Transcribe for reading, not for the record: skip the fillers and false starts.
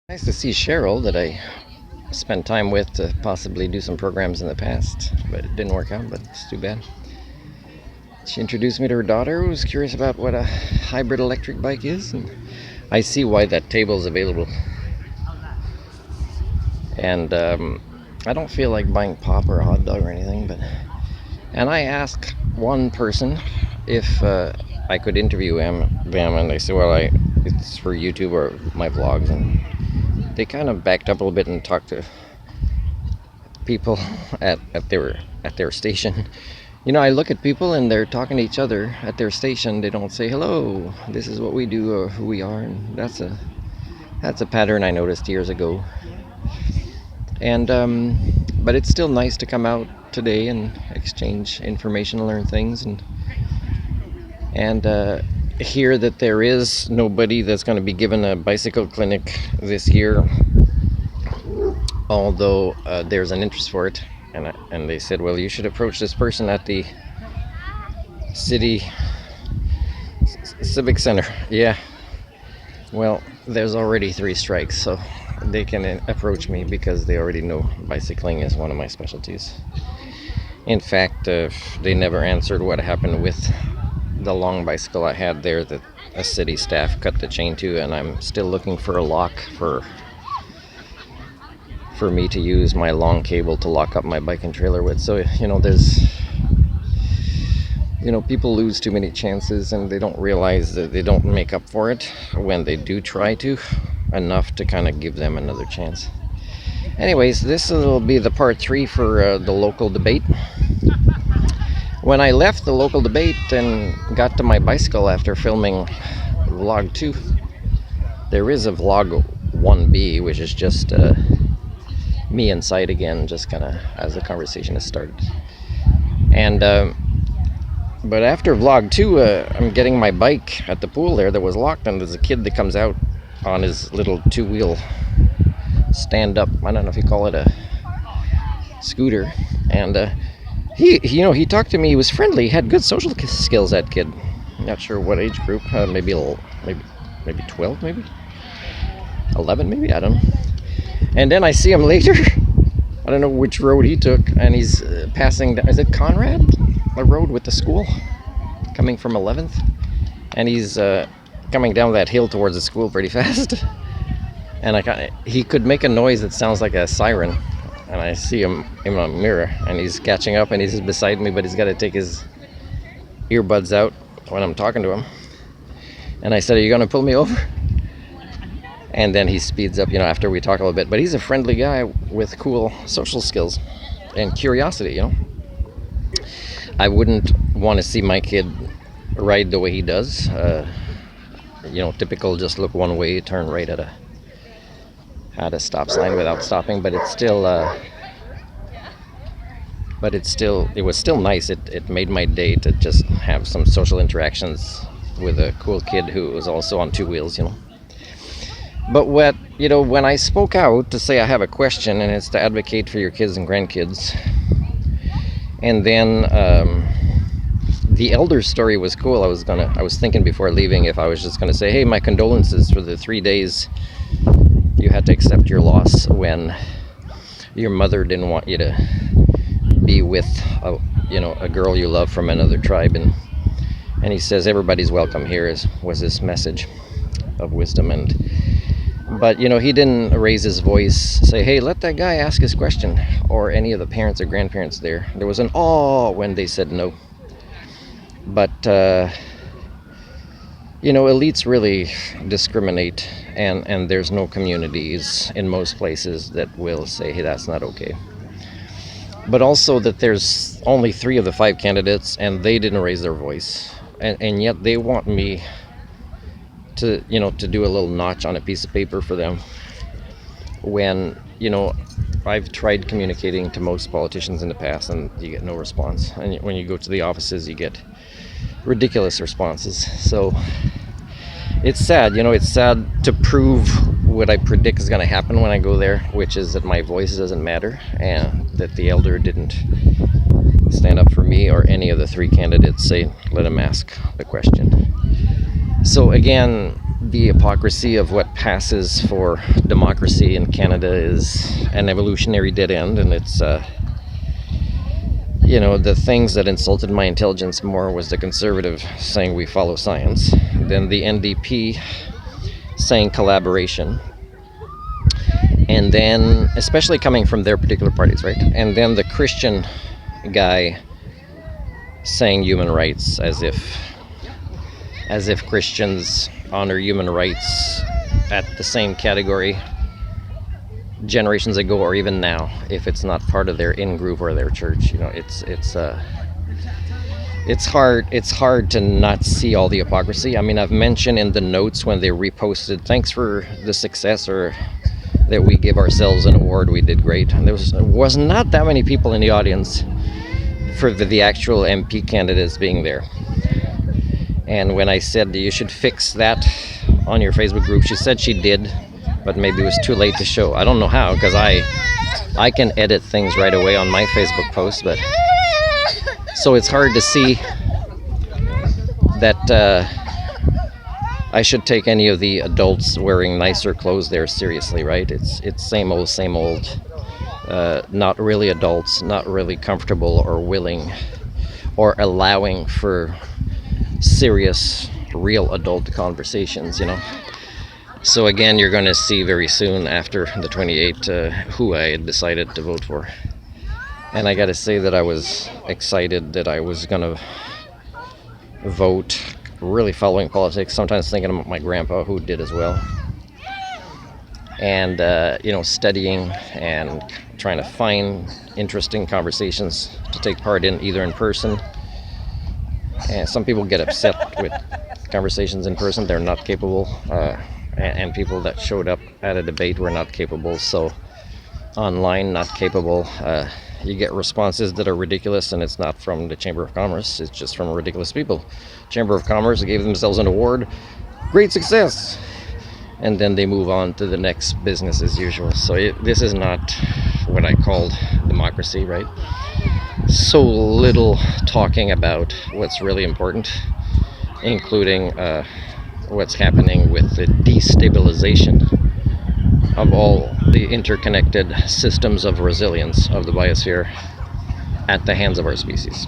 Nice to see Cheryl that I spent time with to possibly do some programs in the past, but it didn't work out, but it's too bad. She introduced me to her daughter, who was curious about what a hybrid electric bike is, and I see why that table is available. And I don't feel like buying pop or a hot dog or anything, and I asked one person if I could interview them, and they said, well, it's for YouTube or my vlogs, and they kind of backed up a little bit and talked to people at their station. You know, I look at people and they're talking to each other at their station. They don't say, hello, this is what we do or who we are, and that's a pattern I noticed years ago. And but it's still nice to come out today and exchange information and learn things, and hear that there is nobody that's going to be given a bicycle clinic this year, although there's an interest for it, and they said, well, you should approach this person at the city civic center. Yeah, well, there's already 3 strikes, so they can approach me because they already know bicycling is one of my specialties. In fact, they never answered what happened with the long bicycle I had there that a city staff cut the chain to, and I'm still looking for a lock for me to use my long cable to lock up my bike and trailer with. So, people lose too many chances, and they don't realize that they don't make up for it when they do try to, enough to kind of give them another chance. Anyways, this will be the part 3 for the local debate. When I left the local debate and got to my bicycle after filming vlog 2, there is a vlog 1B, which is just me inside again, just kind of as the conversation has started. And but after vlog 2, I'm getting my bike at the pool there that was locked, and there's a kid that comes out on his little 2-wheel stand-up, I don't know if you call it a scooter, and he talked to me. He was friendly. He had good social skills, that kid. Not sure what age group. Maybe 12, maybe 11, maybe, I don't know. And then I see him later. I don't know which road he took, and he's passing. Is it Conrad? A road with the school, coming from 11th, and he's coming down that hill towards the school pretty fast. And he could make a noise that sounds like a siren. And I see him in a mirror, and he's catching up, and he's beside me, but he's got to take his earbuds out when I'm talking to him. And I said, are you going to pull me over? And then he speeds up, after we talk a little bit. But he's a friendly guy with cool social skills and curiosity, I wouldn't want to see my kid ride the way he does. Typical just look one way, turn right at a stop sign without stopping, but it was still nice. It made my day to just have some social interactions with a cool kid who was also on 2 wheels, But when I spoke out to say I have a question, and it's to advocate for your kids and grandkids, and then the elder story was cool. I was thinking before leaving if I was just gonna say, hey, my condolences for the 3 days you had to accept your loss when your mother didn't want you to be with a girl you love from another tribe, and he says everybody's welcome here was his message of wisdom. But he didn't raise his voice, say, hey, let that guy ask his question, or any of the parents or grandparents there. There was an awe when they said no. But elites really discriminate, and there's no communities in most places that will say, hey, that's not okay. But also that there's only 3 of the 5 candidates, and they didn't raise their voice, and yet they want me to do a little notch on a piece of paper for them, when I've tried communicating to most politicians in the past, and you get no response. And when you go to the offices, you get ridiculous responses. So it's sad, it's sad to prove what I predict is going to happen when I go there, which is that my voice doesn't matter, and that the elder didn't stand up for me or any of the 3 candidates. Say, let him ask the question. So again, the hypocrisy of what passes for democracy in Canada is an evolutionary dead end, and it's the things that insulted my intelligence more was the Conservative saying we follow science, then the NDP saying collaboration, and then, especially coming from their particular parties, right? And then the Christian guy saying human rights, as if Christians honor human rights at the same category generations ago or even now, if it's not part of their in-group or their church. It's hard to not see all the hypocrisy. I mean, I've mentioned in the notes when they reposted, thanks for the success, or that we give ourselves an award, we did great. And there was not that many people in the audience for the actual MP candidates being there. And when I said you should fix that on your Facebook group, she said she did, but maybe it was too late to show. I don't know how, because I can edit things right away on my Facebook post, but so it's hard to see that I should take any of the adults wearing nicer clothes there seriously, right? It's same old, not really adults, not really comfortable or willing or allowing for serious, real adult conversations, So again, you're going to see very soon after the 28th who I had decided to vote for. And I got to say that I was excited that I was going to vote, really following politics, sometimes thinking about my grandpa, who did as well. And, studying and trying to find interesting conversations to take part in, either in person. And some people get upset with conversations in person. They're not capable. And people that showed up at a debate were not capable. So online, not capable. You get responses that are ridiculous, and it's not from the Chamber of Commerce. It's just from ridiculous people. Chamber of Commerce gave themselves an award. Great success. And then they move on to the next business as usual. So this is not what I called democracy, right? So little talking about what's really important, including what's happening with the destabilization of all the interconnected systems of resilience of the biosphere at the hands of our species.